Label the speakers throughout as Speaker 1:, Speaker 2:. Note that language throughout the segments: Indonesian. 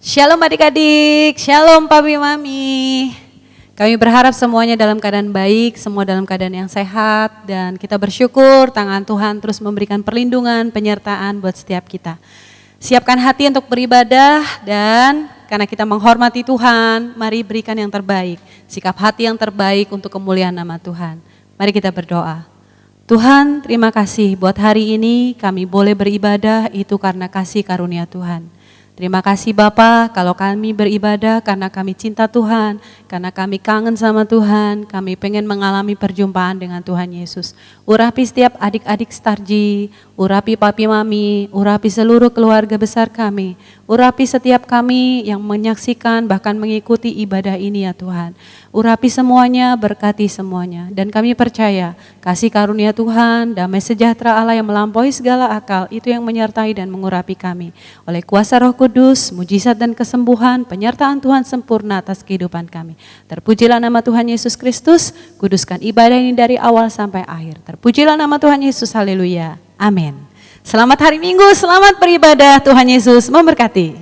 Speaker 1: Shalom adik-adik, shalom papi mami. Kami berharap semuanya dalam keadaan baik, semua dalam keadaan yang sehat, dan kita bersyukur tangan Tuhan terus memberikan perlindungan, penyertaan buat setiap kita. Siapkan hati untuk beribadah, dan karena kita menghormati Tuhan, mari berikan yang terbaik, sikap hati yang terbaik untuk kemuliaan nama Tuhan. Mari kita berdoa. Tuhan, terima kasih buat hari ini kami boleh beribadah, itu karena kasih karunia Tuhan. Terima kasih Bapa, kalau kami beribadah karena kami cinta Tuhan, karena kami kangen sama Tuhan, kami pengen mengalami perjumpaan dengan Tuhan Yesus. Urapi setiap adik-adik Starji, urapi papi mami, urapi seluruh keluarga besar kami, urapi setiap kami yang menyaksikan bahkan mengikuti ibadah ini ya Tuhan. Urapi semuanya, berkati semuanya, dan kami percaya kasih karunia Tuhan, damai sejahtera Allah yang melampaui segala akal, itu yang menyertai dan mengurapi kami. Oleh kuasa Roh Kudus, mujizat dan kesembuhan, penyertaan Tuhan sempurna atas kehidupan kami. Terpujilah nama Tuhan Yesus Kristus, kuduskan ibadah ini dari awal sampai akhir. Terpujilah nama Tuhan Yesus, haleluya, amin. Selamat hari Minggu, selamat beribadah, Tuhan Yesus memberkati.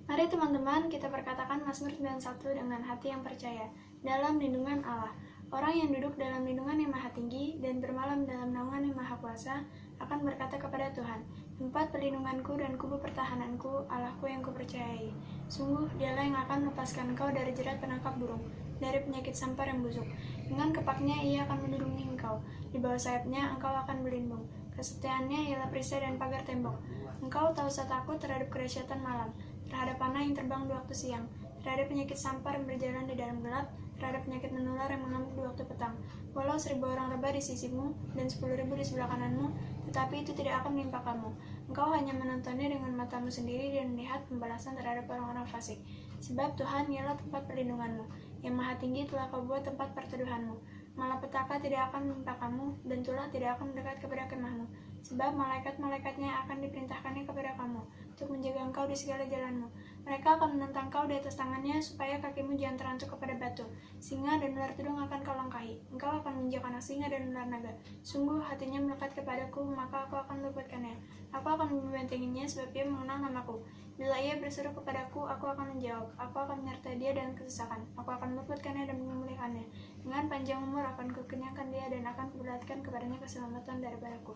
Speaker 2: Mari teman-teman kita perkatakan Mazmur 91 dengan hati yang percaya dalam lindungan Allah. Orang yang duduk dalam lindungan yang maha tinggi dan bermalam dalam naungan yang maha kuasa akan berkata kepada Tuhan, tempat perlindunganku dan kubu pertahananku, Allahku yang kupercayai. Sungguh dialah yang akan melepaskan engkau dari jerat penangkap burung, dari penyakit sampar yang busuk. Dengan kepaknya ia akan melindungi engkau, di bawah sayapnya engkau akan berlindung. Kesetiaannya ialah perisai dan pagar tembok. Engkau tak usah takut terhadap kedahsyatan malam, terhadap panah yang terbang di waktu siang, terhadap penyakit sampar yang berjalan di dalam gelap, terhadap penyakit menular yang mengamuk di waktu petang. Walau 1000 orang rebah di sisimu dan 10.000 di sebelah kananmu, tetapi itu tidak akan menimpa kamu. Engkau hanya menontonnya dengan matamu sendiri dan melihat pembalasan terhadap orang-orang fasik. Sebab Tuhan ialah tempat perlindunganmu, yang maha tinggi telah kau buat tempat perteduhanmu. Malapetaka tidak akan menimpa kamu, dan tulah tidak akan mendekat kepada kemahmu. Sebab malaikat-malaikatnya akan diperintahkannya kepada kamu, untuk menjaga engkau di segala jalanmu. Mereka akan menentang kau di atas tangannya, supaya kakimu jangan terantuk kepada batu. Singa dan ular tudung akan kau langkahi. Engkau akan menginjak anak singa dan ular naga. Sungguh hatinya melekat kepadaku, maka aku akan meluputkannya. Aku akan membentenginya, sebab ia mengenal namaku. Bila ia berseru kepadaku, aku akan menjawab. Aku akan menyertai dia dalam kesesakan. Aku akan meluputkannya dan memulihkannya. Dengan panjang umur akan kukenyangkan dia, dan akan kuperlihatkan kepadanya keselamatan daripadaku.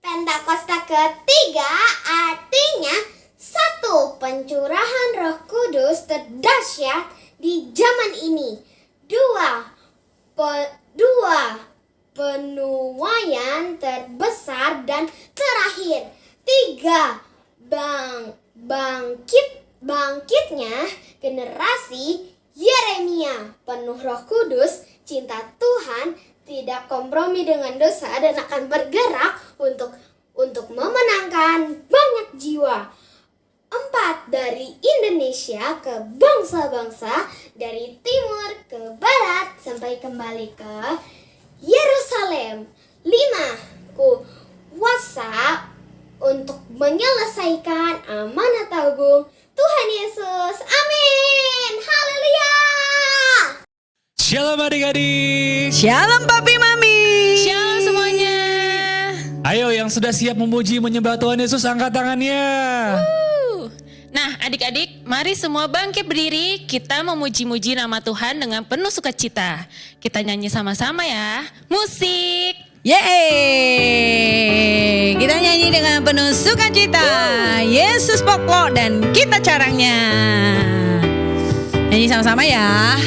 Speaker 3: Pentakosta ketiga artinya satu, pencurahan Roh Kudus terdahsyat di zaman ini. Dua, penuaian terbesar dan terakhir. Tiga, bangkitnya generasi Yeremia penuh Roh Kudus, cinta Tuhan, tidak kompromi dengan dosa, dan akan bergerak untuk memenangkan banyak jiwa. 4, dari Indonesia ke bangsa-bangsa, dari timur ke barat sampai kembali ke Yerusalem. 5, kuasa untuk menyelesaikan amanat agung Tuhan Yesus. Amin. Haleluya.
Speaker 4: Shalom adik-adik.
Speaker 1: Shalom papi mami.
Speaker 5: Shalom semuanya.
Speaker 4: Ayo yang sudah siap memuji menyembah Tuhan Yesus angkat tangannya.
Speaker 5: Nah adik-adik, mari semua bangkit berdiri. Kita memuji-muji nama Tuhan dengan penuh sukacita. Kita nyanyi sama-sama ya. Musik.
Speaker 1: Yeay, kita nyanyi dengan penuh sukacita. Yesus pokok dan kita carangnya. Nyanyi sama-sama ya.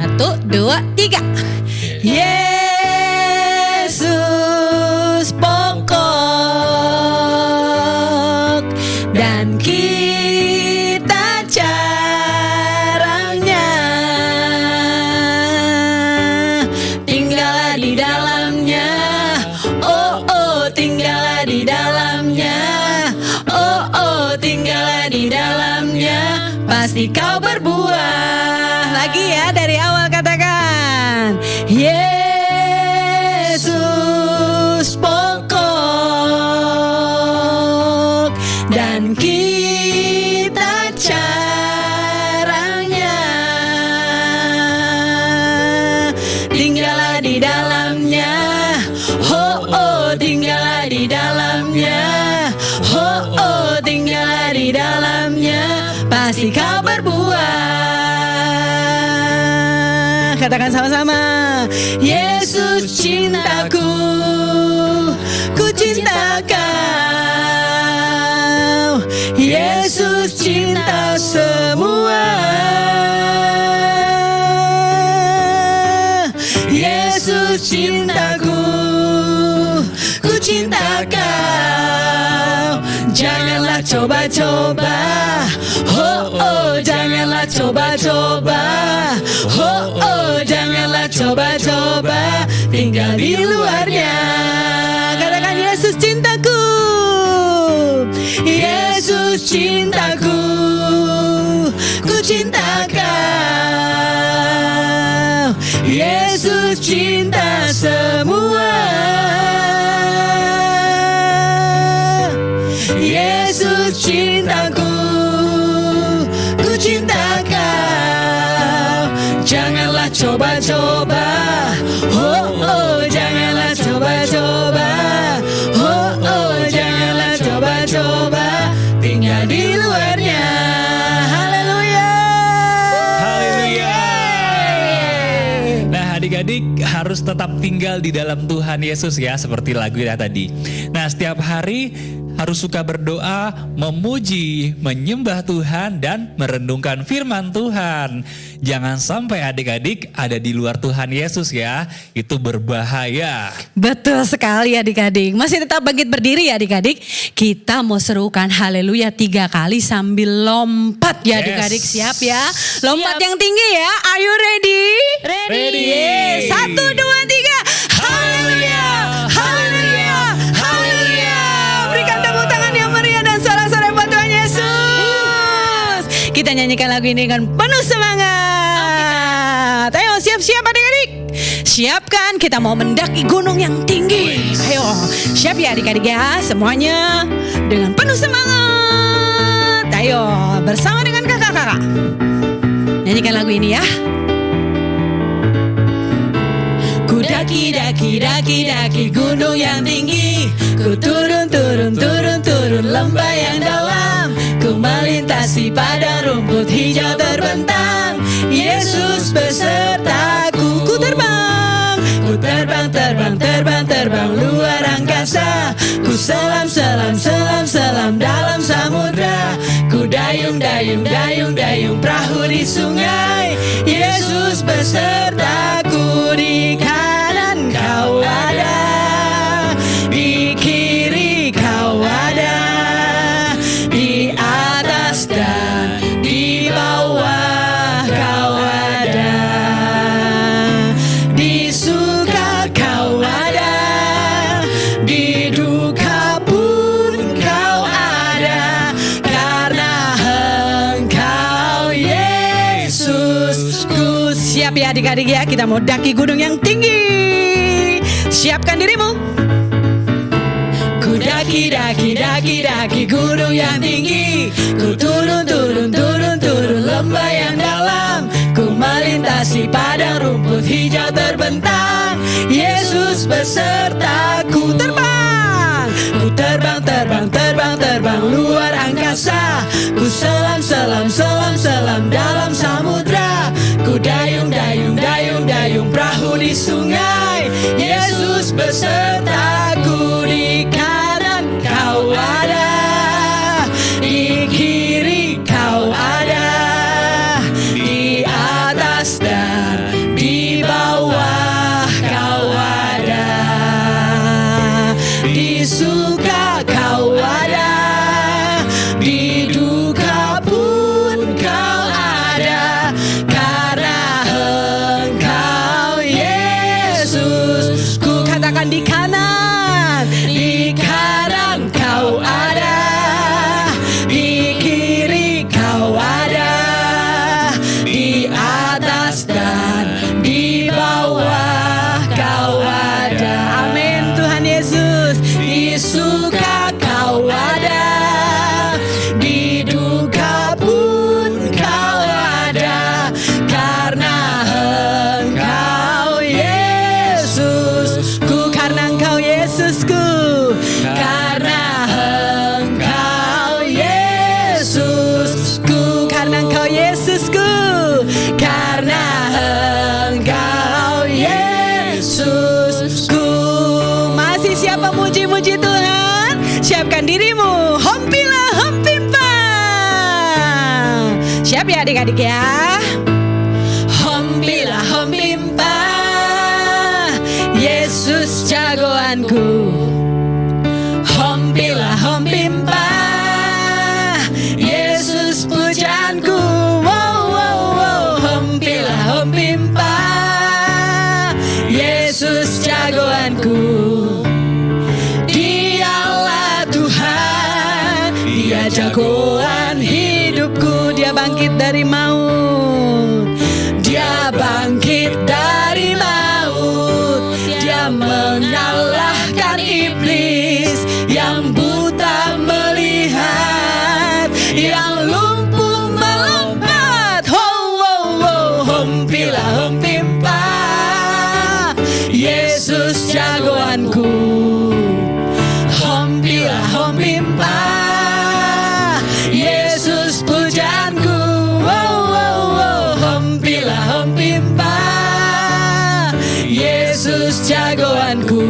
Speaker 1: 1, 2, 3. Yesus pokok dan kita carangnya. Tinggallah di dalamnya. Oh oh, tinggallah di dalamnya. Oh oh, tinggallah di dalamnya. Pasti kau berbuah. Lagi ya, dari awal katakan Yesus pokok dan kita carangnya. Tinggallah di dalamnya. Oh pasti kau berbuah. Katakan sama-sama, Yesus cintaku, ku cinta kau. Yesus cinta semua. Yesus cintaku, ku cinta kau. Janganlah coba-coba, oh oh, janganlah coba-coba, oh oh, janganlah coba-coba tinggal di luarnya. Katakan, Yesus cintaku, Yesus cintaku, ku cinta kau. Yesus cinta semua. Yesus cintaku, ku cinta kau. Janganlah coba-coba, oh oh, janganlah coba-coba, oh oh, janganlah coba-coba tinggal di luarnya. Haleluya.
Speaker 4: Haleluya. Nah, adik-adik harus tetap tinggal di dalam Tuhan Yesus ya, seperti lagu ya tadi. Nah, setiap hari harus suka berdoa, memuji, menyembah Tuhan, dan merenungkan firman Tuhan. Jangan sampai adik-adik ada di luar Tuhan Yesus ya, itu berbahaya.
Speaker 1: Betul sekali adik-adik. Masih tetap bangkit berdiri ya adik-adik. Kita mau serukan haleluya 3 kali sambil lompat ya adik-adik. Siap ya? Lompat yang tinggi ya. Are you ready?
Speaker 4: Ready.
Speaker 1: Yes. 1, 2, 3. Haleluya. Haleluya. Haleluya. Berikan tepuk tangan yang meriah dan sorak-sorai buat Tuhan Yesus. Kita nyanyikan lagu ini dengan penuh semangat. Ayo siap-siap adik-adik. Siapkan, kita mau mendaki gunung yang tinggi. Ayo, siap ya adik-adik ya. Semuanya dengan penuh semangat. Ayo, bersama dengan kakak-kakak. Nyanyikan lagu ini ya. Ku daki gunung yang tinggi. Ku turun lembah yang dalam. Ku melintasi padang rumput hijau terbentang. Yesus besertaku. Ku terbang luar angkasa. Ku selam dalam samudra. Ku dayung perahu di sungai. Yesus besertaku. Di kanan kau ada, di kiri kau ada, di atas dan di bawah kau ada, di suka kau ada, di duka pun kau ada, karena Engkau Yesusku. Siap ya adik-adik ya, kita mau daki gunung yang tinggi. Siapkan dirimu. Ku daki gunung yang tinggi. Ku turun lembah yang dalam. Ku melintasi padang rumput hijau terbentang. Yesus besertaku. Terbang luar angkasa. Ku selam dalam samudra. Ku dayung perahu di sungai. Yesus besertaku. Di kanan kau ada, di kiri kau ada, di atas dan di bawah kau ada, di suka kau ada, di duka pun kau ada, karena Engkau Yesus. Ku katakan di kanan kau ada, di kiri kau ada, di atas dan di bawah kau ada. Amin Tuhan Yesus. Di memuji Tuhan? Siapkan dirimu, hompilah hompimpa. Siap ya adik-adik ya? Hompilah hompimpa, Yesus jagoanku. Hompilah hompimpa, Yesus pujaanku. Wow, wow, wow. Hompilah hompimpa, Yesus jagoanku. Dialah Tuhan, Dia jagoan hidupku. Dia bangkit dari maut, Dia bangkit dari maut. Dia mengalahkan iblis, yang buta melihat, yang lumpuh melompat. Wow, wow, wow. Hompilah hompimpa, Yesus jagoanku. Hompilah hompimpa, Yesus pujaanku. Wow, wow, wow. Hompilah hompimpa, Yesus jagoanku.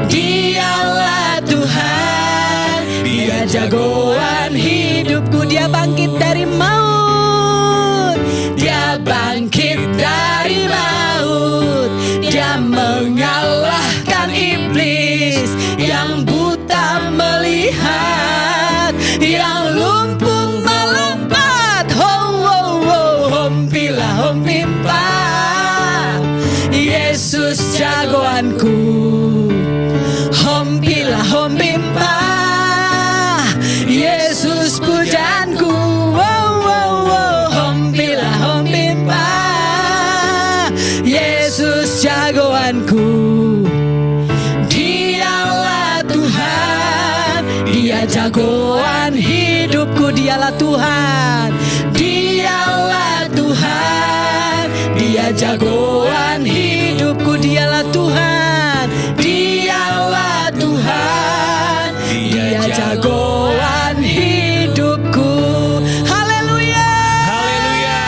Speaker 1: Dialah Tuhan, Dia jagoan hidupku. Dia bangkit dari maut, Dia bangkit dari maut. Dia mengalahkan iblis, yang buta melihat, yang lumpuh melompat. Oh, oh, oh. Hompilah hompimpa, Yesus jagoanku. Hompilah hompimpa, Yesus pujaanku. Wow, wow, wow. Hompilah hompimpa, Yesus jagoanku. Dialah Tuhan, Dia jagoan hidupku. Dialah Tuhan, Dialah Tuhan, Dia jagoan hidupku. Dialah Tuhan, Dialah Tuhan, Dia jagoan hidupku. Haleluya.
Speaker 4: Haleluya.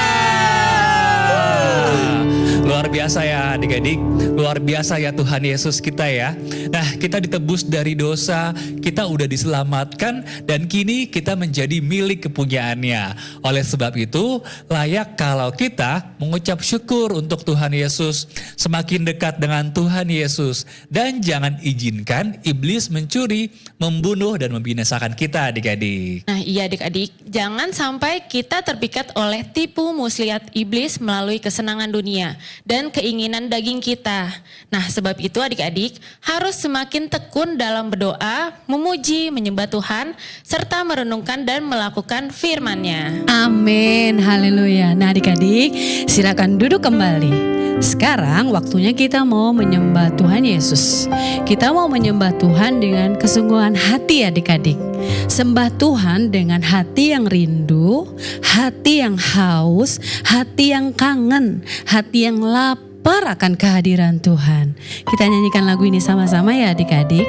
Speaker 4: Luar biasa ya adik-adik. Luar biasa ya Tuhan Yesus kita ya. Nah, kita ditebus dari dosa, kita udah diselamatkan, dan kini kita menjadi milik kepunyaannya. Oleh sebab itu, layak kalau kita mengucap syukur untuk Tuhan Yesus, semakin dekat dengan Tuhan Yesus, dan jangan izinkan iblis mencuri, membunuh, dan membinasakan kita adik-adik.
Speaker 5: Nah iya adik-adik, jangan sampai kita terpikat oleh tipu muslihat iblis melalui kesenangan dunia dan keinginan daging kita. Nah sebab itu adik-adik harus semakin tekun dalam berdoa, memuji, menyembah Tuhan, serta merenungkan dan melakukan firman-Nya.
Speaker 1: Amin, haleluya. Nah adik-adik, silakan duduk kembali. Sekarang waktunya kita mau menyembah Tuhan Yesus. Kita mau menyembah Tuhan dengan kesungguhan hati adik-adik. Sembah Tuhan dengan hati yang rindu, hati yang haus, hati yang kangen, hati yang lapar akan kehadiran Tuhan. Kita nyanyikan lagu ini sama-sama ya adik-adik.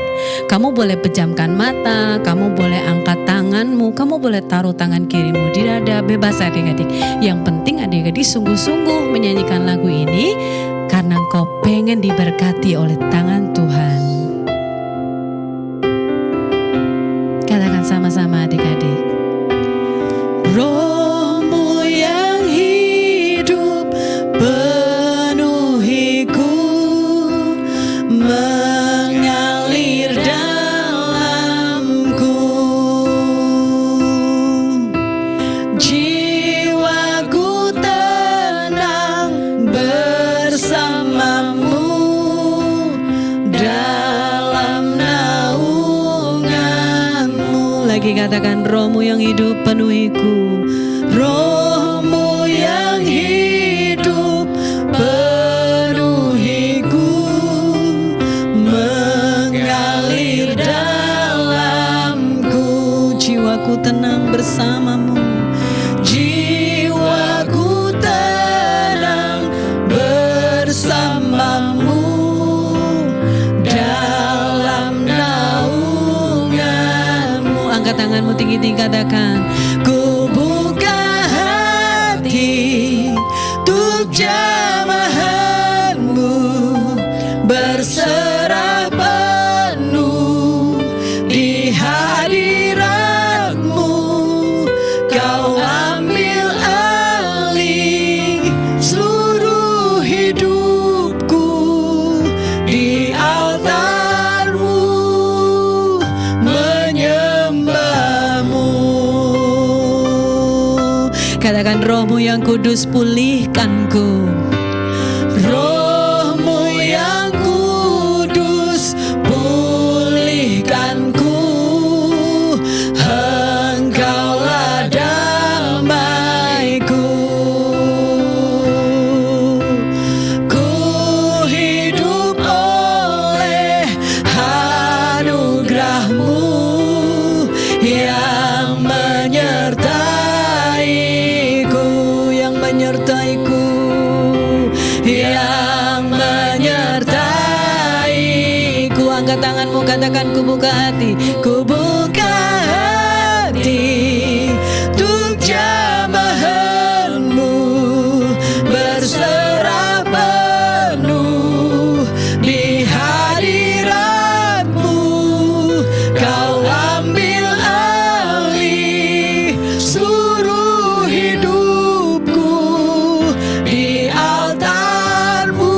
Speaker 1: Kamu boleh pejamkan mata, kamu boleh angkat tanganmu, kamu boleh taruh tangan kirimu di dada, bebas adik-adik. Yang penting adik-adik sungguh-sungguh menyanyikan lagu ini karena engkau pengen diberkati oleh tangan Tuhan. Katakan sama-sama adik-adik. Rohmu yang hidup penuhiku, mengalir dalamku. Jiwaku tenang bersamamu dalam naunganmu. Lagi katakan, rohmu yang hidup penuhiku. Rohmu yang hidup penuhiku, mengalir dalamku. Jiwaku tenang bersamamu. Jiwaku tenang bersamamu dalam naunganmu. Angkat tanganmu tinggi-tinggi, katakan, ku buka hati untuk jamahanmu, berserah penuh Katakan, Roh-Mu yang kudus pulihkanku. Roh-Mu yang kudus pulihkanku. Engkaulah damaiku. Ku hidup oleh anugerah-Mu yang menyertaiku, yang menyertaiku, yang menyertaiku. Angkat tanganmu, katakan, ku buka hati, ku buka hati untuk jamahan-Mu, berserah penuh di hadirat-Mu. Kau ambil alih seluruh hidupku di altar-Mu,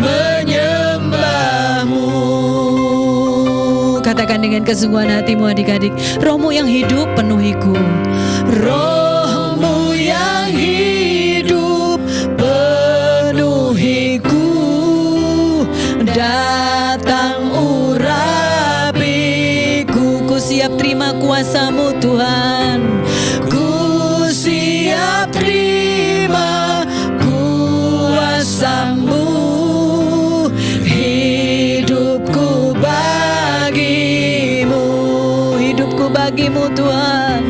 Speaker 1: menyembah-Mu. Katakan dengan kesungguhan hatimu, adik-adik, Roh-Mu yang hidup penuhiku. Roh-Mu yang hidup penuhiku. Datang urapiku. Ku siap terima kuasa-Mu, Tuhan. Ku siap terima kuasa-Mu. Hidupku bagimu, hidupku bagimu, Tuhan.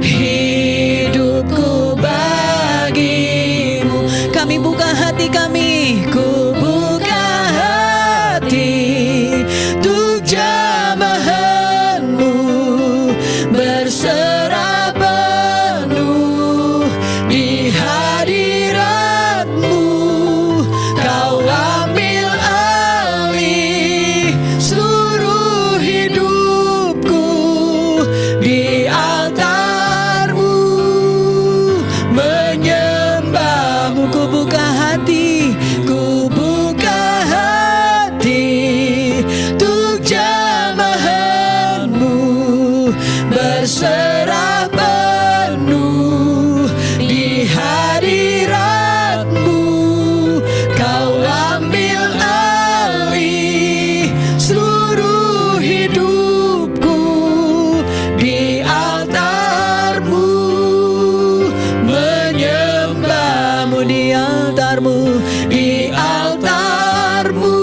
Speaker 1: Hidupku bagimu. Kami buka hati kami, ku buka hati untuk jamahan-Mu, berserah penuh di hadirat-Mu. Kau ambil alih seluruh hidupku di altar-Mu, menyembah-Mu. Ku buka hati, ku buka hati untuk jamahan-Mu, berserah penuh di hadirat-Mu. Kau ambil alih seluruh hidupku di altar-Mu, menyembah-Mu di altar-Mu, di altar-Mu,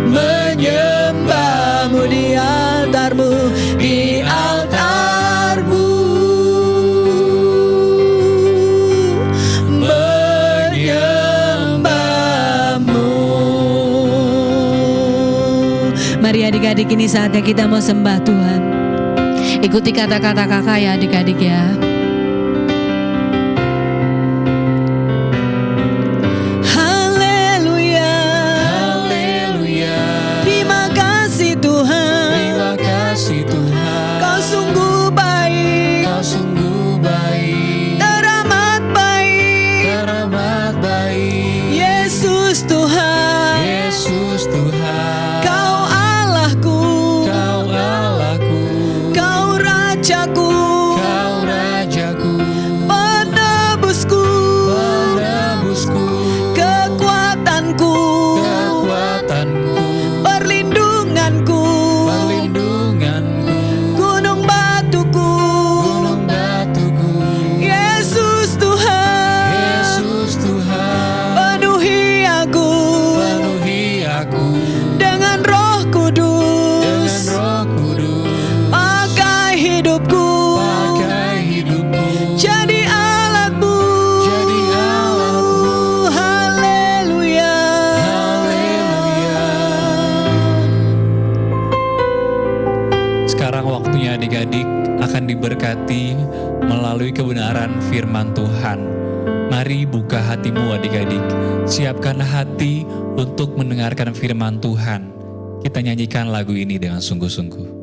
Speaker 1: menyembah-Mu di altar-Mu, di altar-Mu, menyembah-Mu. Mari adik-adik, ini saatnya kita mau sembah Tuhan. Ikuti kata-kata kakak ya adik-adik ya. Haleluya,
Speaker 4: Haleluya.
Speaker 1: terima kasih Tuhan.
Speaker 4: Terima kasih Tuhan.
Speaker 1: Kau sungguh baik,
Speaker 4: Kau sungguh baik,
Speaker 1: teramat baik.
Speaker 4: teramat baik.
Speaker 1: Yesus Tuhan,
Speaker 4: Yesus Tuhan.
Speaker 1: Kau Allahku,
Speaker 4: Kau Allahku,
Speaker 1: Kau Rajaku,
Speaker 4: Kau Rajaku,
Speaker 1: penebusku,
Speaker 4: penebusku,
Speaker 1: kekuatanku,
Speaker 4: kekuatanku,
Speaker 1: perlindunganku,
Speaker 4: perlindunganku,
Speaker 1: gunung batuku.
Speaker 4: gunung batuku.
Speaker 1: Yesus Tuhan,
Speaker 4: Yesus Tuhan,
Speaker 1: penuhi aku
Speaker 4: penuhi aku
Speaker 1: dengan Roh Kudus.
Speaker 4: dengan Roh Kudus.
Speaker 1: Pakai hidupku
Speaker 4: Pakai hidupku
Speaker 1: jadi alatmu.
Speaker 4: jadi alatmu.
Speaker 1: Haleluya.
Speaker 4: Haleluya. Sekarang waktunya adik-adik akan diberkati melalui kebenaran firman Tuhan. Mari buka hatimu adik-adik. Siapkan hati untuk mendengarkan firman Tuhan. Kita nyanyikan lagu ini dengan sungguh-sungguh.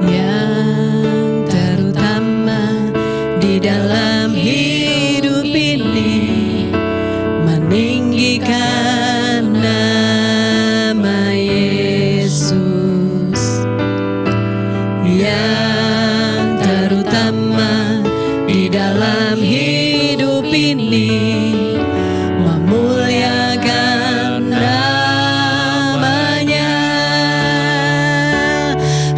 Speaker 1: Yang terutama di dalam hidup ini terutama di dalam hidup ini, memuliakan namanya.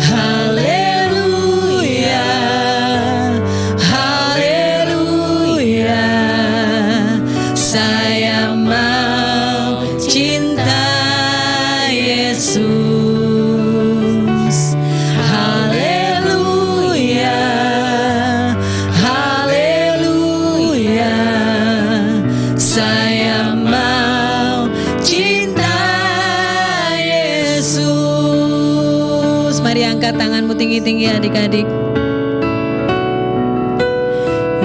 Speaker 1: Haleluya, haleluya, saya mau cinta Yesus. Haleluya, haleluya, saya mau cinta Yesus. Mari angkat tanganmu tinggi-tinggi adik-adik.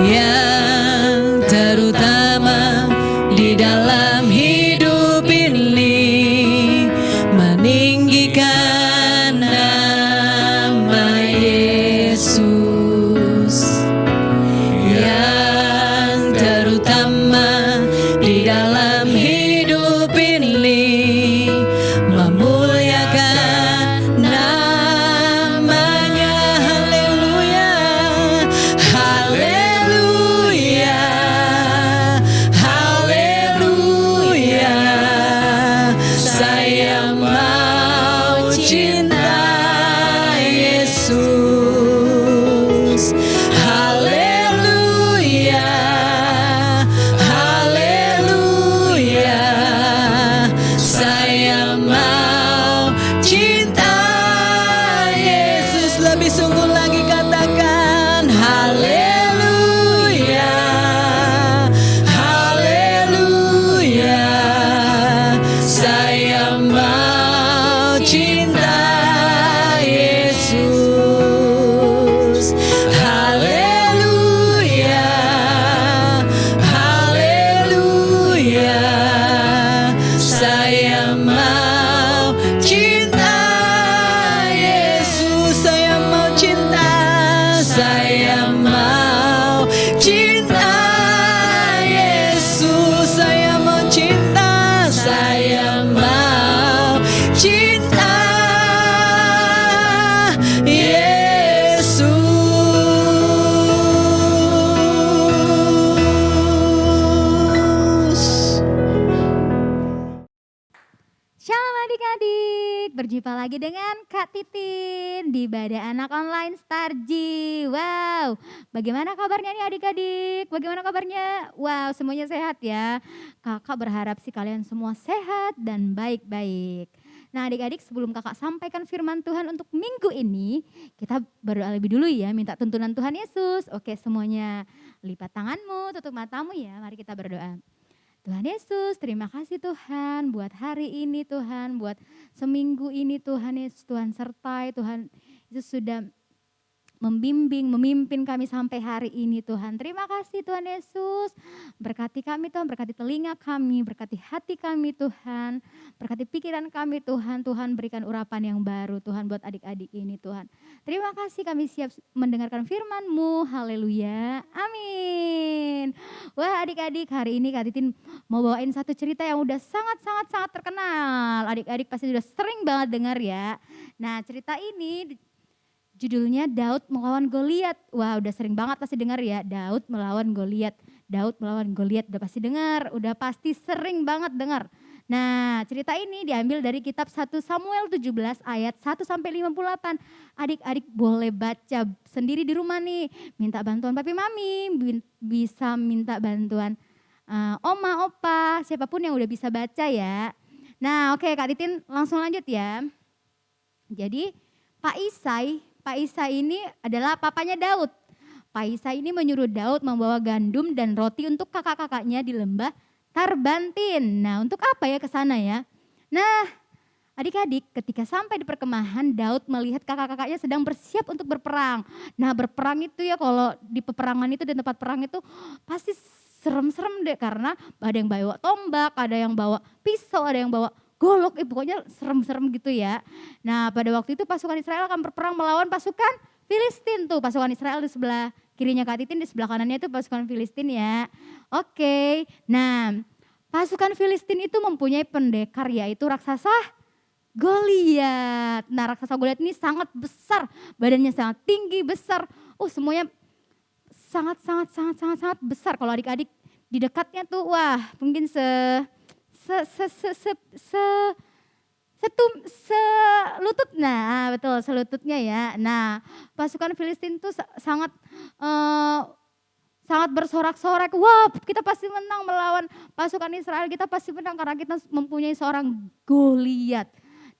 Speaker 1: Yang terutama di dalam hidup ini, meninggikan nama Yesus. Yang terutama di dalam hidup ini, memuliakan namanya. Haleluya, haleluya, haleluya, saya mau cinta Yesus. Haleluya, haleluya, saya mau cinta Yesus. Lebih sungguh lagi katakan haleluya, haleluya, saya mau cinta Yesus. Haleluya, haleluya, saya mau cinta Yesus. Saya mau cinta, saya mau cinta Yesus. Saya mau cinta, saya mau cinta Yesus.
Speaker 6: Shalom adik-adik, berjumpa lagi dengan Kak Titin di Badai Anak Online Starji. Wow, bagaimana kabarnya nih adik-adik? Bagaimana kabarnya? Wow, semuanya sehat ya. Kakak berharap sih kalian semua sehat dan baik-baik. Nah adik-adik, sebelum kakak sampaikan firman Tuhan untuk minggu ini, kita berdoa lebih dulu ya, minta tuntunan Tuhan Yesus. Oke semuanya, lipat tanganmu, tutup matamu ya, mari kita berdoa. Tuhan Yesus, terima kasih Tuhan buat hari ini Tuhan, buat seminggu ini Tuhan Yesus, Tuhan sertai, Tuhan Yesus sudah membimbing, memimpin kami sampai hari ini Tuhan. Terima kasih Tuhan Yesus, berkati kami Tuhan, berkati telinga kami, berkati hati kami Tuhan, berkati pikiran kami Tuhan, Tuhan berikan urapan yang baru Tuhan buat adik-adik ini Tuhan. Terima kasih kami siap mendengarkan firman-Mu, haleluya, amin. Wah adik-adik, hari ini Kak Titin mau bawain satu cerita yang udah sangat terkenal. Adik-adik pasti udah sering banget dengar ya. Nah cerita ini judulnya Daud melawan Goliat. Wah udah sering banget pasti dengar ya, Daud melawan Goliat. Daud melawan Goliat udah pasti dengar, udah pasti sering banget dengar. Nah cerita ini diambil dari kitab 1 Samuel 17 ayat 1-58. Adik-adik boleh baca sendiri di rumah nih. Minta bantuan papi mami, bisa minta bantuan oma, opa, siapapun yang udah bisa baca ya. Nah oke Kak Titin langsung lanjut ya. Jadi Pak Isai ini adalah papanya Daud. Pak Isai ini menyuruh Daud membawa gandum dan roti untuk kakak-kakaknya di lembah Tarbantin. Nah untuk apa ya ke sana ya? Nah adik-adik ketika sampai di perkemahan Daud melihat kakak-kakaknya sedang bersiap untuk berperang. Nah berperang itu ya kalau di peperangan itu dan tempat perang itu pasti serem-serem deh. Karena ada yang bawa tombak, ada yang bawa pisau, ada yang bawa golok, pokoknya serem-serem gitu ya. Nah pada waktu itu pasukan Israel akan berperang melawan pasukan Filistin tuh. Pasukan Israel di sebelah kirinya Kak Titin, di sebelah kanannya itu pasukan Filistin ya. Oke, nah pasukan Filistin itu mempunyai pendekar yaitu raksasa Goliat. Nah raksasa Goliat ini sangat besar, badannya sangat tinggi, besar. Semuanya sangat besar. Kalau adik-adik di dekatnya tuh, wah mungkin selutut, nah betul selututnya ya. Nah pasukan Filistin tuh sangat sangat bersorak-sorak, wah kita pasti menang melawan pasukan Israel, kita pasti menang karena kita mempunyai seorang Goliat.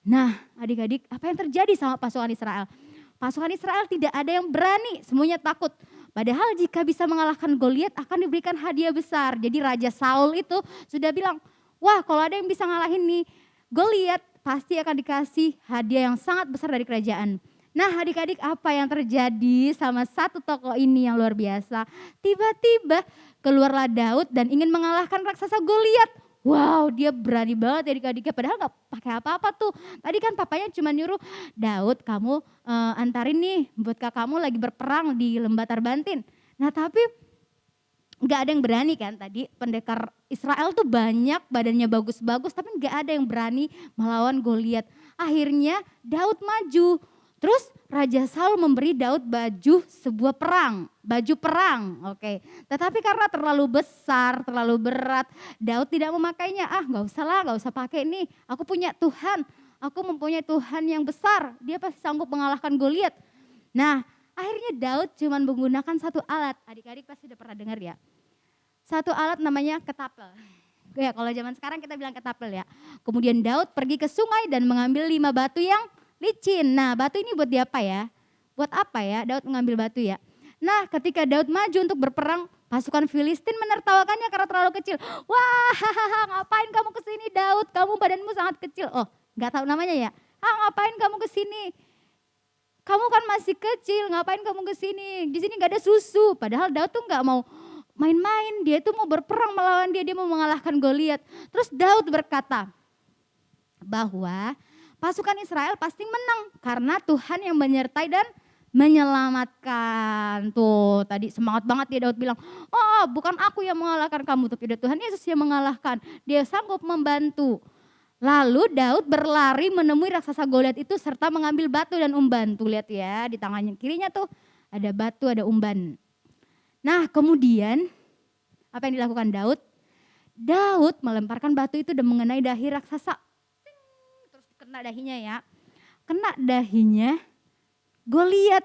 Speaker 6: Nah adik-adik, apa yang terjadi sama pasukan Israel? Pasukan Israel tidak ada yang berani, semuanya takut. Padahal jika bisa mengalahkan Goliat akan diberikan hadiah besar. Jadi Raja Saul itu sudah bilang, wah kalau ada yang bisa ngalahin nih Goliat pasti akan dikasih hadiah yang sangat besar dari kerajaan. Nah adik-adik, apa yang terjadi sama satu tokoh ini yang luar biasa? Tiba-tiba keluarlah Daud dan ingin mengalahkan raksasa Goliat. Wow, dia berani banget ya adik-adiknya, padahal gak pakai apa-apa tuh. Tadi kan papanya cuma nyuruh, Daud kamu antarin nih buat kakakmu lagi berperang di Lembah Tarbantin. Nah tapi gak ada yang berani kan, tadi pendekar Israel tuh banyak, badannya bagus-bagus, tapi gak ada yang berani melawan Goliat. Akhirnya Daud maju. Terus Raja Saul memberi Daud baju perang, oke. Tetapi karena terlalu besar, terlalu berat, Daud tidak memakainya. Gak usah pakai nih, aku punya Tuhan, aku mempunyai Tuhan yang besar, dia pasti sanggup mengalahkan Goliat. Nah akhirnya Daud cuma menggunakan satu alat, adik-adik pasti udah pernah dengar ya. Satu alat namanya ketapel. Ya kalau zaman sekarang kita bilang ketapel ya. Kemudian Daud pergi ke sungai dan mengambil 5 batu yang licin. Nah batu ini buat apa ya? Buat apa ya Daud mengambil batu ya? Nah ketika Daud maju untuk berperang, pasukan Filistin menertawakannya karena terlalu kecil. Wah ngapain kamu kesini Daud, kamu badanmu sangat kecil. Oh gak tahu namanya ya? Ngapain kamu kesini? Kamu kan masih kecil, ngapain kamu kesini? Di sini gak ada susu. Padahal Daud tuh gak mau main-main, dia tuh mau berperang melawan dia mau mengalahkan Goliat. Terus Daud berkata bahwa pasukan Israel pasti menang karena Tuhan yang menyertai dan menyelamatkan. Tuh tadi semangat banget ya Daud bilang, oh bukan aku yang mengalahkan kamu, tapi Tuhan Yesus yang mengalahkan. Dia sanggup membantu. Lalu Daud berlari menemui raksasa Goliat itu serta mengambil batu dan umban. Tuh lihat ya di tangannya kirinya tuh ada batu, ada umban. Nah kemudian apa yang dilakukan Daud? Daud melemparkan batu itu dan mengenai dahi raksasa. Kena dahinya ya, kena dahinya Goliat.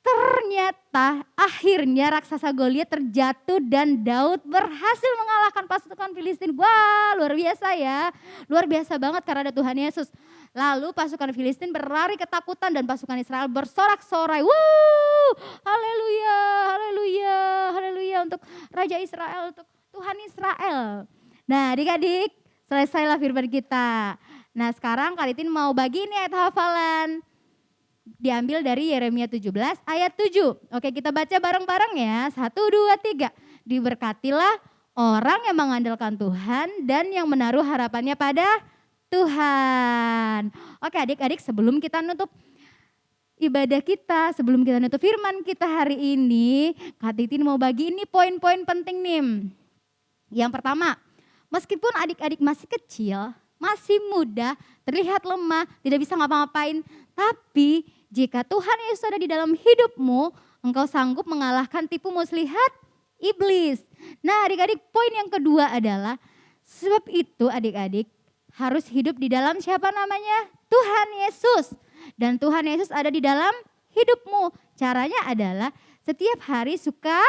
Speaker 6: Ternyata akhirnya raksasa Goliat terjatuh dan Daud berhasil mengalahkan pasukan Filistin. Wah luar biasa ya, luar biasa banget karena ada Tuhan Yesus. Lalu pasukan Filistin berlari ketakutan dan pasukan Israel bersorak-sorai. Wuh, haleluya, haleluya, haleluya untuk Raja Israel, untuk Tuhan Israel. Nah adik-adik, selesailah firman kita. Nah sekarang Kak Titin mau bagi ini ayat hafalan. Diambil dari Yeremia 17 ayat 7. Oke kita baca bareng-bareng ya. 1, 2, 3. Diberkatilah orang yang mengandalkan Tuhan dan yang menaruh harapannya pada Tuhan. Oke adik-adik, sebelum kita nutup ibadah kita, sebelum kita nutup firman kita hari ini, Kak Titin mau bagi ini poin-poin penting nih. Yang pertama, meskipun adik-adik masih kecil, masih muda, terlihat lemah, tidak bisa ngapa-ngapain. Tapi jika Tuhan Yesus ada di dalam hidupmu, engkau sanggup mengalahkan tipu muslihat iblis. Nah adik-adik, poin yang kedua adalah, sebab itu adik-adik harus hidup di dalam siapa namanya? Tuhan Yesus. Dan Tuhan Yesus ada di dalam hidupmu. Caranya adalah setiap hari suka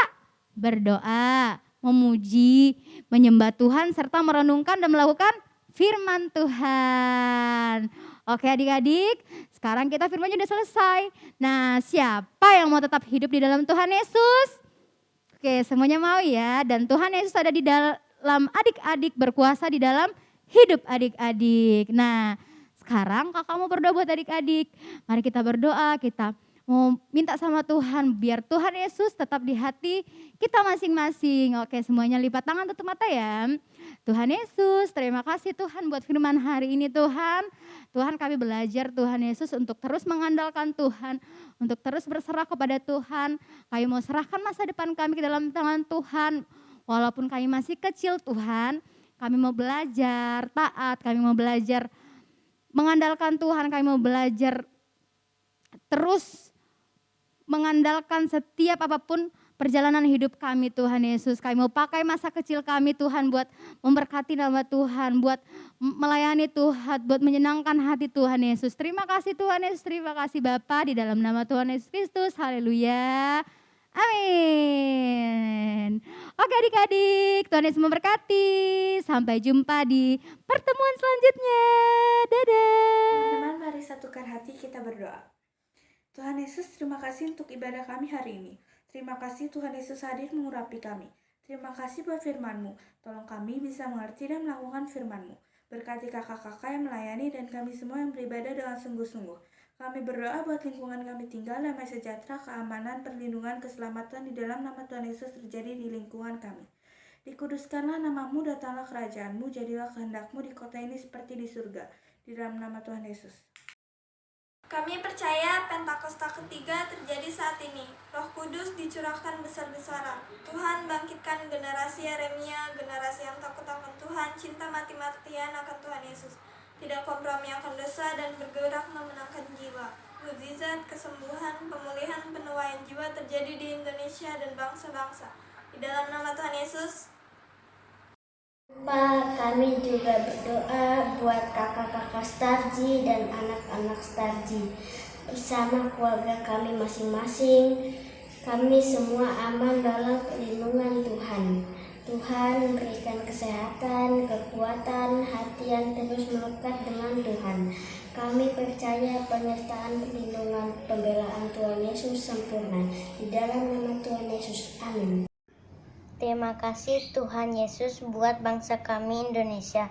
Speaker 6: berdoa, memuji, menyembah Tuhan, serta merenungkan dan melakukan firman Tuhan. Oke adik-adik, sekarang kita firmannya udah selesai. Nah siapa yang mau tetap hidup di dalam Tuhan Yesus? Oke semuanya mau ya. Dan Tuhan Yesus ada di dalam adik-adik, berkuasa di dalam hidup adik-adik. Nah sekarang kakak mau berdoa buat adik-adik. Mari kita berdoa, kita mau minta sama Tuhan biar Tuhan Yesus tetap di hati kita masing-masing. Oke semuanya lipat tangan, tutup mata ya. Tuhan Yesus, terima kasih Tuhan buat firman hari ini Tuhan. Tuhan kami belajar Tuhan Yesus untuk terus mengandalkan Tuhan, untuk terus berserah kepada Tuhan. Kami mau serahkan masa depan kami ke dalam tangan Tuhan. Walaupun kami masih kecil Tuhan, kami mau belajar taat, kami mau belajar mengandalkan Tuhan, kami mau belajar terus mengandalkan setiap apapun perjalanan hidup kami Tuhan Yesus. Kami mau pakai masa kecil kami Tuhan buat memberkati nama Tuhan, buat melayani Tuhan, buat menyenangkan hati Tuhan Yesus. Terima kasih Tuhan Yesus, terima kasih Bapa di dalam nama Tuhan Yesus Kristus. Haleluya. Amin. Oke adik-adik, Tuhan Yesus memberkati. Sampai jumpa di pertemuan selanjutnya. Dadah.
Speaker 2: Teman-teman, mari satukan hati kita berdoa. Tuhan Yesus, terima kasih untuk ibadah kami hari ini. Terima kasih Tuhan Yesus hadir mengurapi kami. Terima kasih buat firman-Mu. Tolong kami bisa mengerti dan melakukan firman-Mu. Berkati kakak-kakak yang melayani dan kami semua yang beribadah dengan sungguh-sungguh. Kami berdoa buat lingkungan kami tinggal, damai sejahtera, keamanan, perlindungan, keselamatan di dalam nama Tuhan Yesus terjadi di lingkungan kami. Dikuduskanlah namamu, datanglah kerajaanmu, jadilah kehendakmu di kota ini seperti di surga. Di dalam nama Tuhan Yesus. Kami percaya Pentakosta ketiga terjadi saat ini. Roh Kudus dicurahkan besar-besaran. Tuhan bangkitkan generasi Yeremia, generasi yang takut akan Tuhan, cinta mati-matian akan Tuhan Yesus. Tidak kompromi akan dosa dan bergerak memenangkan jiwa. Mukjizat, kesembuhan, pemulihan, penuaian jiwa terjadi di Indonesia dan bangsa-bangsa. Di dalam nama Tuhan Yesus.
Speaker 3: Pak, kami juga berdoa buat kakak-kakak Starji dan anak-anak Starji. Bersama keluarga kami masing-masing, kami semua aman dalam perlindungan Tuhan. Tuhan berikan kesehatan, kekuatan, hati yang terus melekat dengan Tuhan. Kami percaya penyertaan perlindungan pembelaan Tuhan Yesus sempurna. Di dalam nama Tuhan Yesus, amin. Terima kasih Tuhan Yesus buat bangsa kami Indonesia.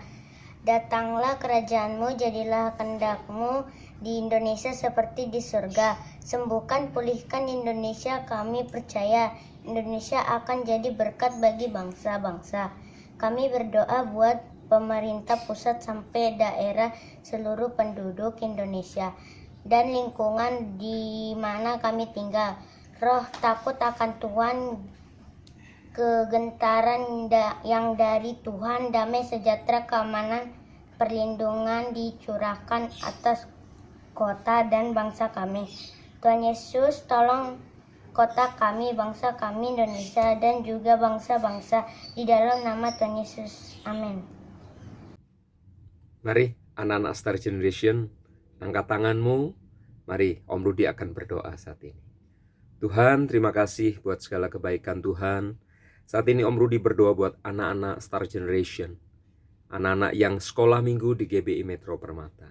Speaker 3: Datanglah kerajaan-Mu, jadilah kehendak-Mu di Indonesia seperti di surga. Sembuhkan, pulihkan Indonesia, kami percaya Indonesia akan jadi berkat bagi bangsa-bangsa. Kami berdoa buat pemerintah pusat sampai daerah, seluruh penduduk Indonesia dan lingkungan di mana kami tinggal. Roh takut akan Tuhan, kegentaran yang dari Tuhan, damai sejahtera, keamanan, perlindungan dicurahkan atas kota dan bangsa kami. Tuhan Yesus, tolong kota kami, bangsa kami Indonesia dan juga bangsa-bangsa di dalam nama Tuhan Yesus. Amin.
Speaker 7: Mari anak-anak Star Generation, angkat tanganmu. Mari Om Rudi akan berdoa saat ini. Tuhan, terima kasih buat segala kebaikan Tuhan. Saat ini Om Rudi berdoa buat anak-anak Star Generation, anak-anak yang sekolah minggu di GBI Metro Permata.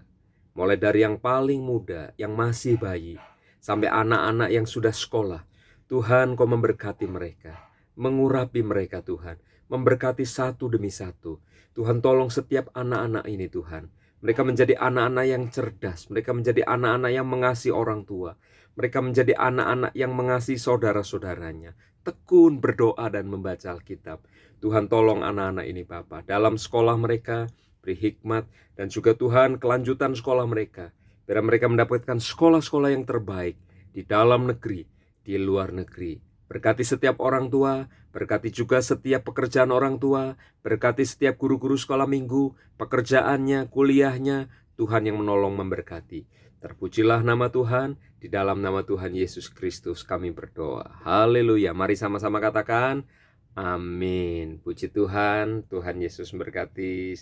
Speaker 7: Mulai dari yang paling muda, yang masih bayi, sampai anak-anak yang sudah sekolah. Tuhan, Kau memberkati mereka, mengurapi mereka Tuhan, memberkati satu demi satu. Tuhan, tolong setiap anak-anak ini Tuhan. Mereka menjadi anak-anak yang cerdas, mereka menjadi anak-anak yang mengasihi orang tua. Mereka menjadi anak-anak yang mengasihi saudara-saudaranya. Tekun berdoa dan membaca Alkitab. Tuhan, tolong anak-anak ini Bapa. Dalam sekolah mereka, beri hikmat. Dan juga Tuhan, kelanjutan sekolah mereka. Biar mereka mendapatkan sekolah-sekolah yang terbaik di dalam negeri, di luar negeri. Berkati setiap orang tua, berkati juga setiap pekerjaan orang tua, berkati setiap guru-guru sekolah minggu, pekerjaannya, kuliahnya. Tuhan yang menolong memberkati. Terpujilah nama Tuhan, di dalam nama Tuhan Yesus Kristus kami berdoa. Haleluya, mari sama-sama katakan, amin. Puji Tuhan, Tuhan Yesus memberkati.